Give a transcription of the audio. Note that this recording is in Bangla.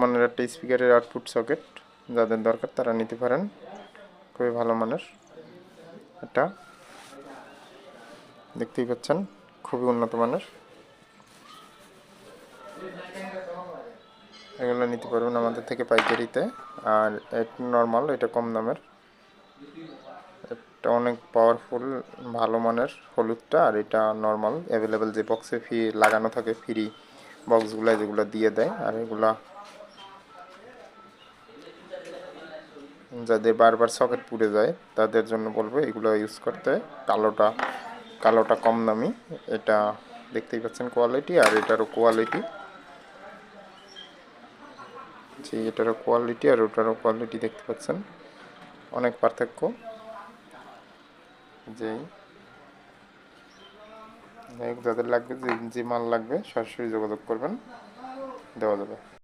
মানের একটা স্পিকারের আউটপুট সকেট, যাদের দরকার তারা নিতে পারেন। খুবই ভালো মানের, এটা দেখতেই পাচ্ছেন, খুবই উন্নত মানের। এগুলো নিতে পারবেন আমাদের থেকে পাইকারিতে। আর এটা নর্মাল, এটা কম দামের, এটা অনেক পাওয়ারফুল ভালো মানের হলুদটা। আর এটা নর্মাল অ্যাভেলেবেল যে বক্সে ফ্রি লাগানো থাকে, ফ্রি বক্সগুলো যেগুলো দিয়ে দেয়। আর এগুলা যাদের বারবার সকেট পুড়ে যায় তাদের জন্য বলবো এগুলো ইউজ করতে। কালোটা কম দামি, এটা দেখতেই পাচ্ছেন কোয়ালিটি। আর এটারও কোয়ালিটি, যে এটারও কোয়ালিটি আর ওটারও কোয়ালিটি দেখতে পাচ্ছেন, অনেক পার্থক্য। যেই যাদের লাগবে, যে মাল লাগবে সরাসরি যোগাযোগ করবেন, দেওয়া যাবে।